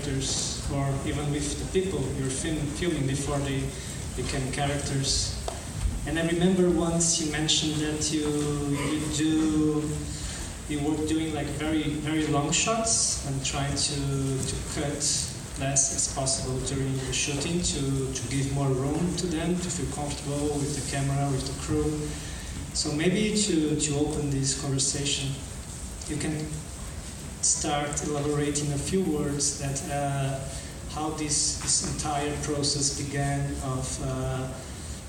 characters, or even with the people you're filming before they became characters. And I remember once you mentioned that you were doing like very long shots and trying to cut less as possible during the shooting to give more room to them to feel comfortable with the camera, with the crew. So maybe to open this conversation, you can start elaborating a few words that how this entire process began of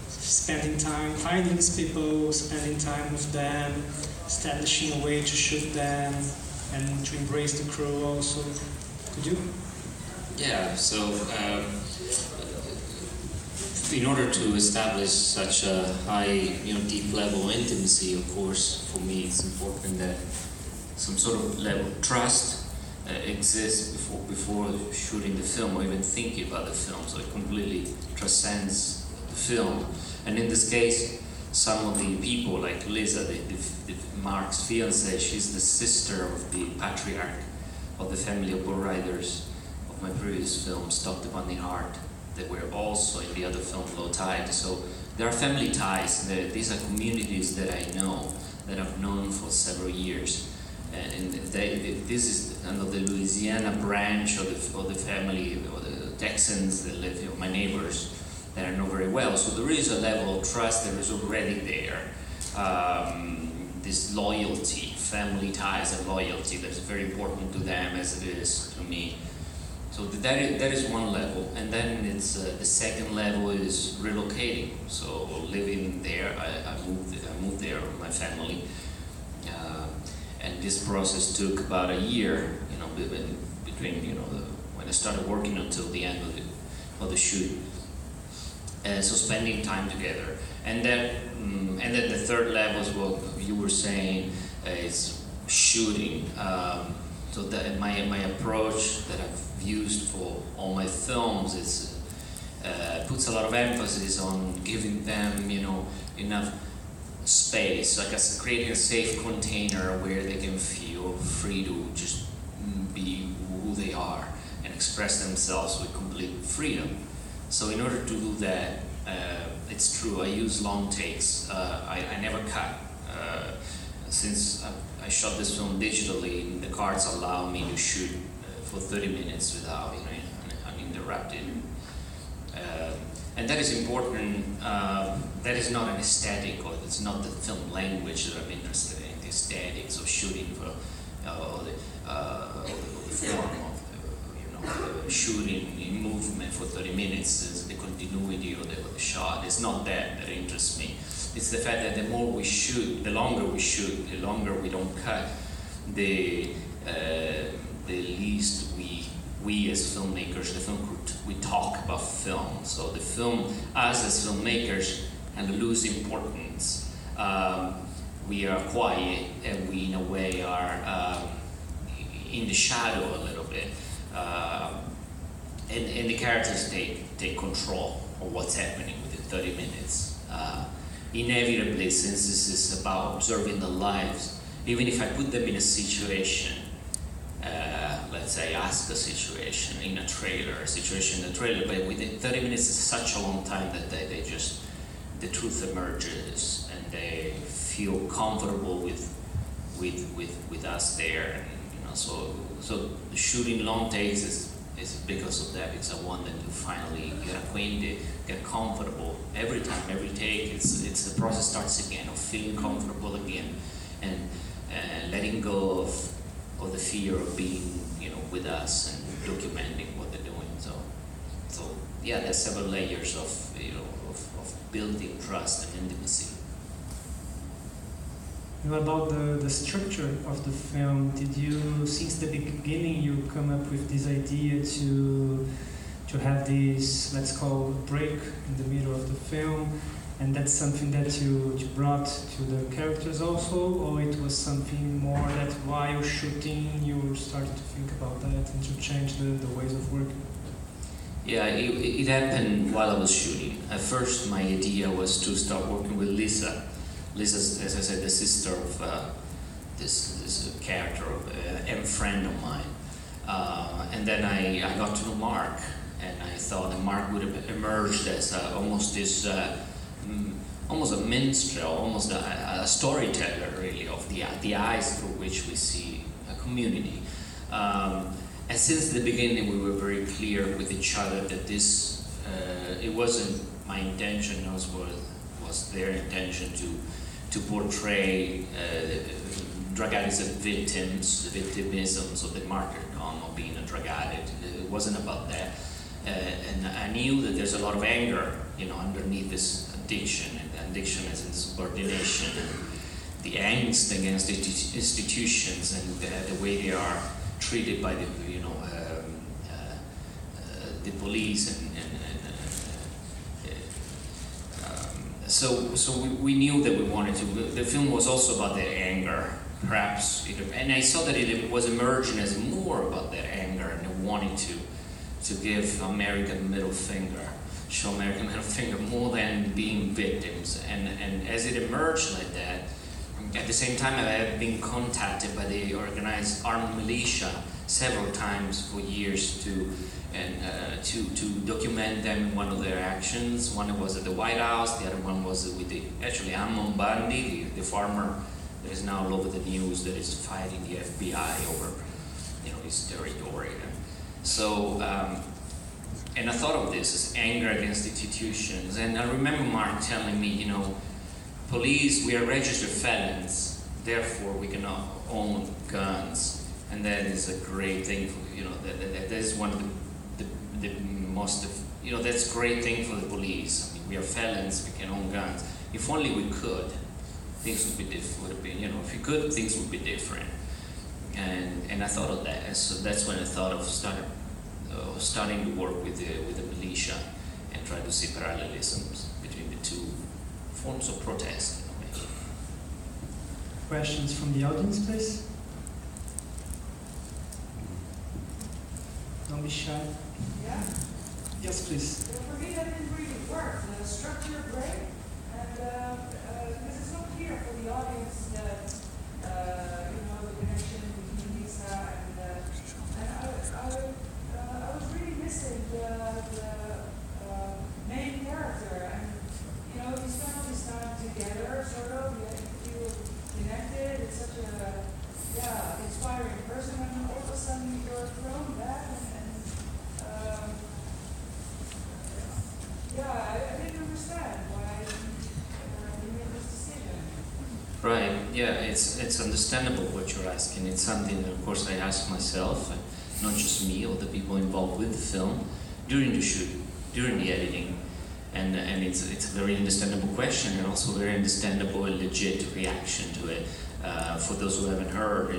spending time finding these people, spending time with them, establishing a way to shoot them, and to embrace the crew also. Could you? Yeah, so in order to establish such a high, deep level of intimacy, of course, for me it's important that some sort of level of trust exists before shooting the film or even thinking about the film, so it completely transcends the film. And in this case, some of the people, like Lisa, Mark's fiancée, she's the sister of the patriarch of the family of bull riders of my previous film, Stocked Upon the Heart, that were also in the other film, Low Tide. So there are family ties. These are communities that I know, that I've known for several years. And this is kind of the Louisiana branch of the family, or the Texans that live, my neighbors that I know very well. So there is a level of trust that is already there. This loyalty, family ties and loyalty, that is very important to them as it is to me. So that is one level, and then it's the second level is relocating. So living there, I moved there with my family. And this process took about a year, between when I started working until the end of the shoot. So spending time together, and then the third level is what you were saying, is shooting. So that my approach that I've used for all my films is puts a lot of emphasis on giving them enough space, like creating a safe container where they can feel free to just be who they are and express themselves with complete freedom. So in order to do that, it's true, I use long takes. I never cut. Since I shot this film digitally, the cards allow me to shoot for 30 minutes without uninterrupted. And that is important. That is not an aesthetic, or it's not the film language that I'm interested in. The aesthetics of shooting for the form of shooting in movement for 30 minutes, is the continuity of the shot. It's not that interests me. It's the fact that the more we shoot, the longer we shoot, the longer we don't cut, the least we as filmmakers, the film crew, we talk about film. So the film, us as filmmakers, and lose importance. We are quiet, and we in a way are in the shadow a little bit. And the characters take control of what's happening within 30 minutes. Inevitably, since this is about observing the lives, even if I put them in a situation, let's say ask a situation in a trailer, but within 30 minutes is such a long time that the truth emerges, and they feel comfortable with us there. And, so shooting long takes is because of that, because I want them to finally get acquainted, get comfortable. Every time, every take, it's the process starts again of feeling comfortable again, and letting go of the fear of being with us and documenting what they're doing. So yeah, there's several layers of building trust and intimacy. And about the structure of the film, did you, since the beginning, you come up with this idea to have this, let's call it, break in the middle of the film, and that's something that you brought to the characters also, or it was something more that while shooting you started to think about that and to change the ways of working? Yeah, it happened while I was shooting. At first, my idea was to start working with Lisa. Lisa's, as I said, the sister of this character and friend of mine. And then I got to know Mark, and I thought that Mark would have emerged as almost this, almost a minstrel, almost a storyteller, really, of the eyes through which we see a community. And since the beginning, we were very clear with each other that this, it wasn't my intention, it was their intention to portray drug addicts as victims, the victimisms of the martyrdom of being a drug addict. It wasn't about that. And I knew that there's a lot of anger, underneath this addiction, and addiction as insubordination, and the angst against the institutions and the way they are treated by the, the police so we knew that we wanted to. The film was also about their anger, perhaps, and I saw that it was emerging as more about their anger and wanting to give American middle finger, show American middle finger more than being victims. And as it emerged like that, at the same time, I have been contacted by the organized armed militia several times for years to document them in one of their actions. One was at the White House, the other one was with Ammon Bundy, the farmer that is now all over the news, that is fighting the FBI over his territory. So, and I thought of this as anger against institutions. And I remember Mark telling me, police, we are registered felons, therefore we cannot own guns. And that is a great thing for, that is one of the most, that's a great thing for the police. I mean, we are felons, we can own guns. If only we could, things would be different. If we could, things would be different. And I thought of that, and so that's when I thought of starting to work with the militia and try to see parallelisms between the two forms of protest. Questions from the audience, please? Don't be shy. Yeah. Yes, please. For me, that didn't really work. The structure great, and because it's not clear for the audience that the connection between Lisa and I was really missing the main character, and you spend all this time together, sort of. You feel connected. It's such a inspiring person, and all of a sudden you're thrown back I didn't understand why you made this decision. Right. Yeah, it's understandable what you're asking. It's something that, of course, I ask myself, not just me, all the people involved with the film during the shoot, during the editing, and it's a very understandable question, and also very understandable and legit reaction to it. For those who haven't heard,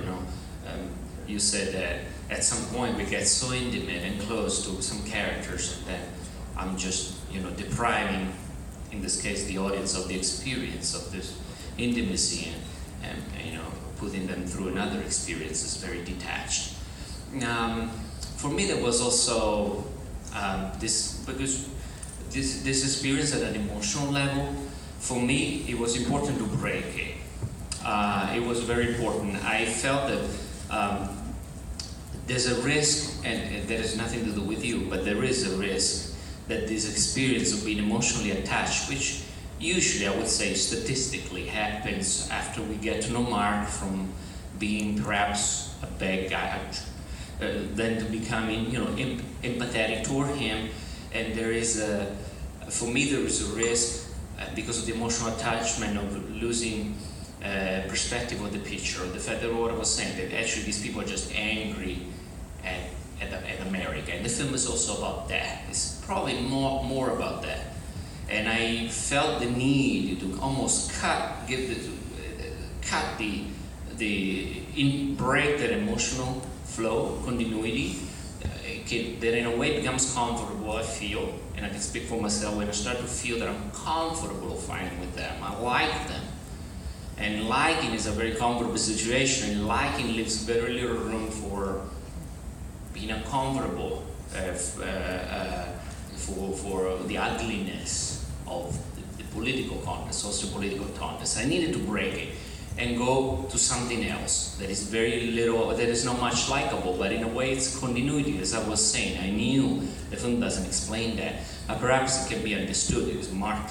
you said that at some point we get so intimate and close to some characters that I'm just depriving, in this case, the audience of the experience of this intimacy and putting them through another experience is very detached. For me, there was also because this experience at an emotional level, for me, it was important to break it. It was very important. I felt that there's a risk, and that has nothing to do with you, but there is a risk that this experience of being emotionally attached, which usually, I would say, statistically happens after we get to know Mark from being perhaps a bad guy, then to becoming, empathetic toward him. And there is for me, there is a risk because of the emotional attachment of losing perspective of the picture. The fact that what I was saying, that actually these people are just angry at America. And the film is also about that. It's probably more about that. And I felt the need to almost break that emotional flow, continuity, that in a way becomes comfortable, I feel, and I can speak for myself, when I start to feel that I'm comfortable fighting with them. I like them. And liking is a very comfortable situation, and liking leaves very little room for being uncomfortable, for the ugliness of the political context, socio-political context. I needed to break it. and go to something else that is very little, that is not much likable, but in a way it's continuity, as I was saying. I knew the film doesn't explain that. Perhaps it can be understood because Mark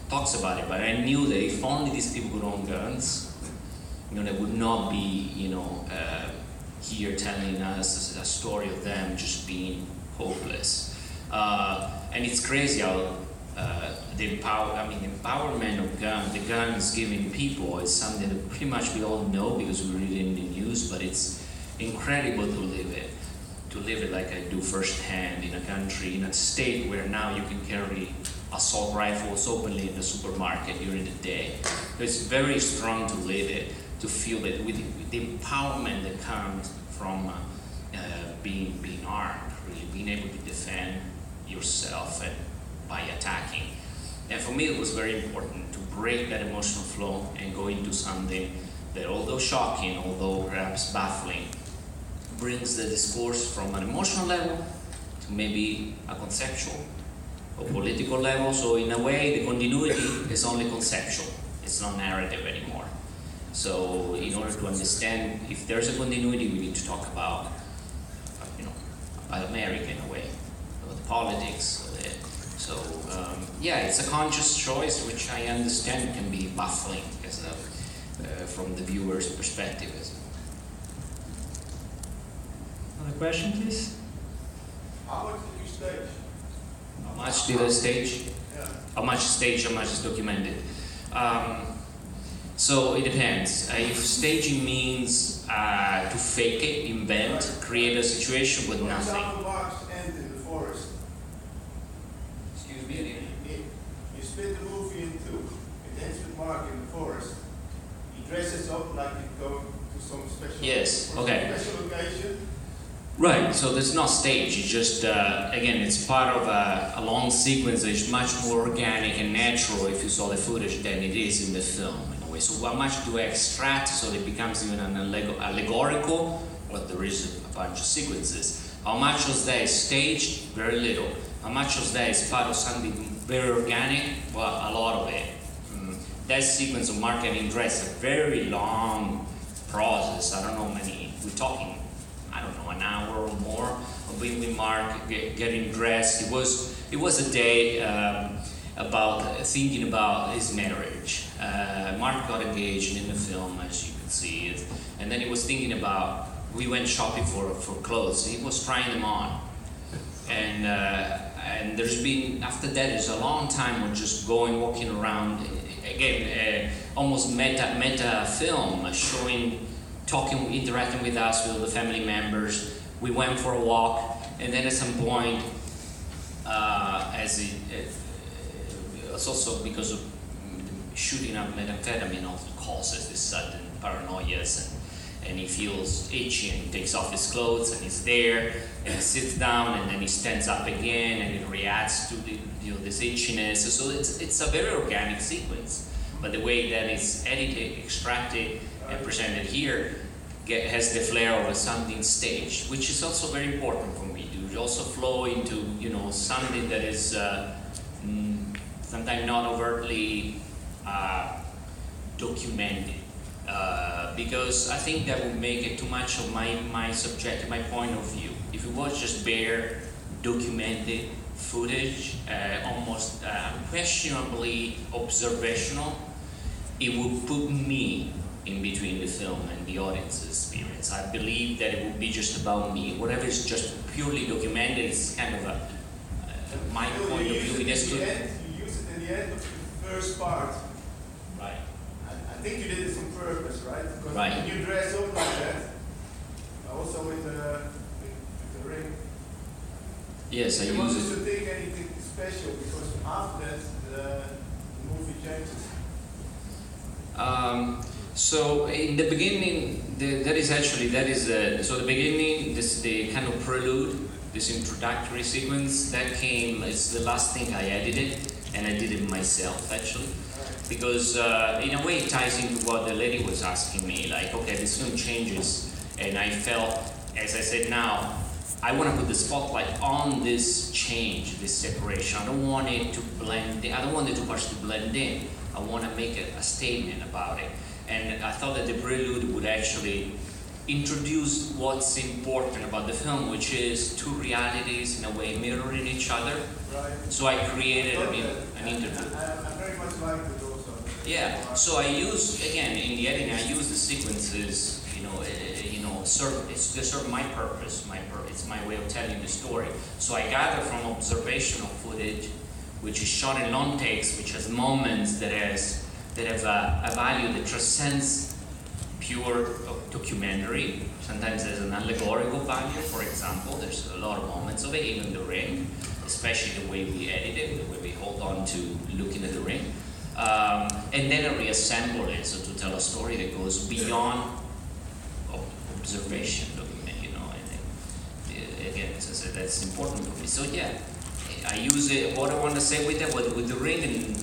talks about it, but I knew that if only these people could own guns, they would not be, here telling us a story of them just being hopeless. And it's crazy how the empowerment of the guns giving people is something that pretty much we all know because we read it in the news, but it's incredible to live it like I do firsthand in a country, in a state where now you can carry assault rifles openly in the supermarket during the day. It's very strong to live it, to feel it with the empowerment that comes from being armed, really being able to defend yourself and by attacking. And for me it was very important to break that emotional flow and go into something that, although shocking, although perhaps baffling, brings the discourse from an emotional level to maybe a conceptual or political level. So in a way the continuity is only conceptual, it's not narrative anymore. So in order to understand if there's a continuity, we need to talk about America in a way, about the politics of it. So it's a conscious choice, which I understand can be baffling from the viewer's perspective. Another question, please? How much did you stage? How much did I stage? Yeah. How much stage, how much is documented? So it depends. If staging means to fake it, invent, create a situation with nothing. For example, Mark's end in the forest. Excuse me? You split the movie in two. It ends with Mark in the forest. He dresses up like he's going to some special, special occasion. Right, so that's not staged, it's just, again, it's part of a long sequence that is much more organic and natural if you saw the footage than it is in the film, in a way. So how much do I extract so that it becomes even an allegorical, but there is a bunch of sequences. How much of that is staged? Very little. How much of that is part of something very organic? Well, a lot of it. That sequence of Mark getting dressed, a very long process, I don't know many, we're talking, an hour or more of being with Mark, getting dressed. It was a day about thinking about his marriage. Mark got engaged in the film, as you can see it, and then he was thinking about, we went shopping for clothes. He was trying them on, and there's been, after that, there's a long time of just walking around, again, almost meta film, showing, talking, interacting with us, with the family members. We went for a walk, and then at some point, it's also because of shooting up methamphetamine also causes this sudden paranoias, and he feels itchy and he takes off his clothes and he's there and he sits down and then he stands up again and he reacts to this itchiness. So it's a very organic sequence, but the way that it's edited, extracted, and presented here has the flair of something staged, which is also very important for me to also flow into something that is sometimes not overtly documented, because I think that would make it too much of my subjective, my point of view. If it was just bare documented footage, almost questionably observational, it would put me in between the film and the audience's experience. I believe that it would be just about me. Whatever is just purely documented is kind of my point of view. You use it in the end of the first part. Right. I think you did it on purpose, right? Because right. when you dress up like that, also with the ring. Yes, I use it. You want to think anything special because after that the movie changes. So in the beginning, the beginning, the kind of prelude, this introductory sequence, that came, it's the last thing I edited, and I did it myself actually, because in a way it ties into what the lady was asking me, like, okay, this film changes, and I felt, as I said now, I want to put the spotlight on this change, this separation. I don't want it to blend in, I don't want the two parts to blend in. I want to make a statement about it. And I thought that the prelude would actually introduce what's important about the film, which is two realities in a way mirroring each other. Right. So I created an interview. I very much like it also. Yeah. So I use, again, in the editing, I use the sequences. They serve my purpose. It's my way of telling the story. So I gather from observational footage, which is shot in long takes, which has moments that have a value that transcends pure documentary. Sometimes there's an allegorical value. For example, there's a lot of moments of it, even the ring, especially the way we edit it, the way we hold on to looking at the ring. And then I reassemble it, so to tell a story that goes beyond observation document, and again, so that's important for me. So yeah, I use it. What I want to say with that, with the ring, and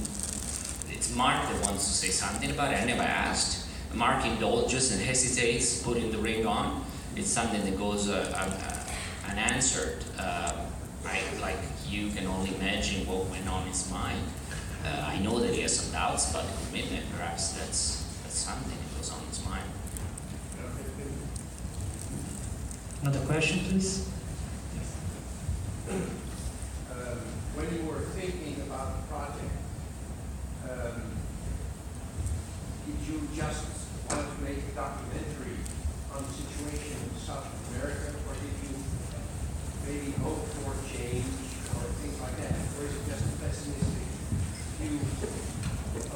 it's Mark that wants to say something about it. I never asked. Mark indulges and hesitates putting the ring on. It's something that goes unanswered. Like you can only imagine what went on in his mind. I know that he has some doubts about the commitment. Perhaps that's something that goes on in his mind. Another question, please. When you were thinking about the project, did you just want to make a documentary on the situation in South America, or did you maybe hope for change or things like that? Or is it just a pessimistic view of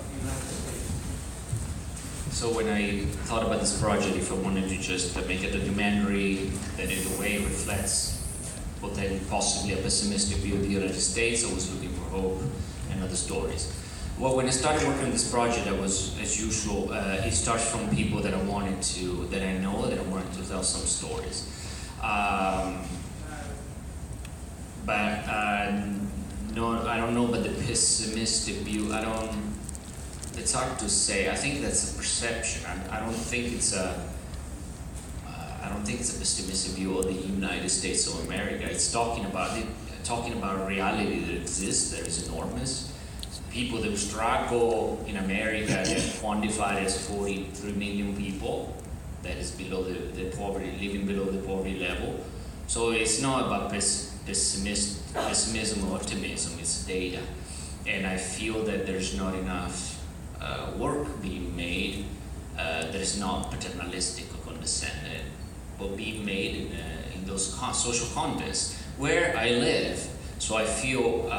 the United States? So when I thought about this project, if I wanted to just make a documentary that in a way reflects possibly a pessimistic view of the United States, I was looking for hope and other stories. Well, when I started working on this project, I was, as usual, it starts from people that I know, that I wanted to tell some stories. No, I don't know about the pessimistic view. It's hard to say. I think that's a perception. I don't think it's a pessimistic view of the United States of America. It's talking about a reality that exists, that is enormous. People that struggle in America, they're quantified as 43 million people. That is below the poverty, living below the poverty level. So it's not about pessimism or optimism. It's data, and I feel that there's not enough work being made that is not paternalistic or condescending, but being made in those social contexts where I live. So I feel,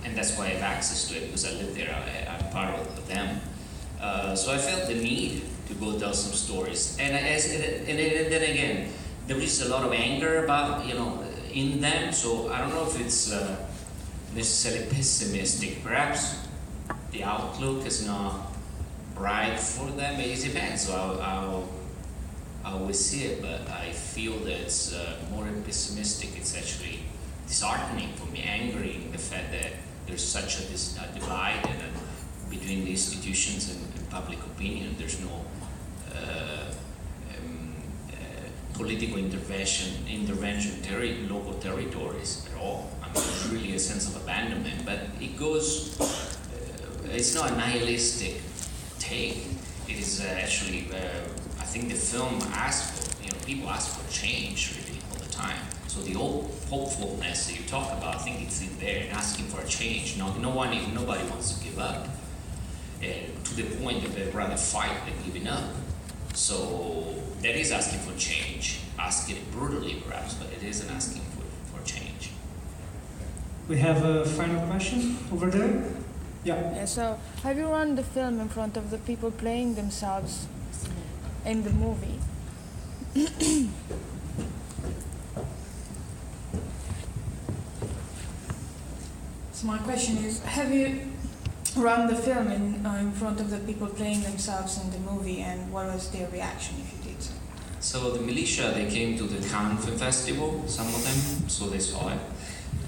and that's why I have access to it, because I live there. I'm part of them. So I felt the need to go tell some stories, and then again, there is a lot of anger about in them. So I don't know if it's necessarily pessimistic. Perhaps the outlook is not bright for them. It depends how we see it, but I feel that it's more pessimistic. It's actually disheartening for me, angering the fact that there's such a divide between the institutions and public opinion. There's no political intervention in local territories at all. I mean, there's really a sense of abandonment, but it goes. It's not a nihilistic take. It is actually. I think the film asks for. People ask for change really all the time. So the old hopefulness that you talk about, I think it's in there and asking for a change. Nobody wants to give up, to the point that they'd rather fight than giving up. So that is asking for change, asking it brutally perhaps, but it is an asking for change. We have a final question over there. Yeah, so have you run the film in front of the people playing themselves in the movie? So my question is, have you run the film in front of the people playing themselves in the movie, and what was their reaction if you did so? So the militia, they came to the Cannes Film Festival, some of them, so they saw it,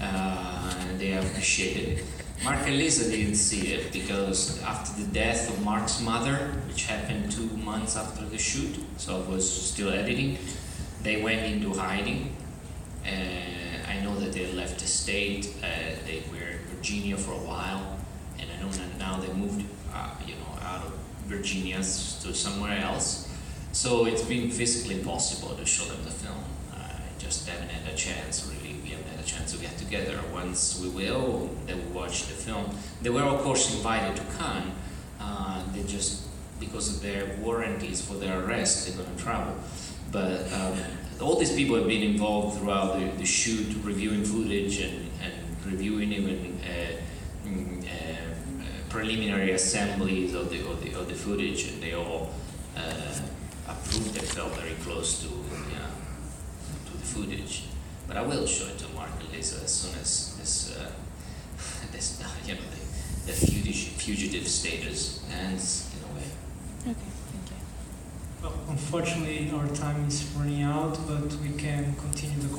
and they appreciated it. Mark and Lisa didn't see it because after the death of Mark's mother, which happened 2 months after the shoot, so I was still editing, they went into hiding. I know that they left the state. They were in Virginia for a while, and I know that now they moved, out of Virginia to somewhere else. So it's been physically impossible to show them the film. I just haven't had a chance, really. We haven't had a chance to get together. Once we will, they will watch the film. They were, of course, invited to Cannes. They just, because of their warranties for their arrest, they're going to travel. But all these people have been involved throughout the shoot, reviewing footage and reviewing even preliminary assemblies of the footage, and they all approved. They felt very close to the footage. But I will show it to Mark and Lisa as soon as this the fugitive status ends in a way. Okay, thank you. Well, unfortunately, our time is running out, but we can continue the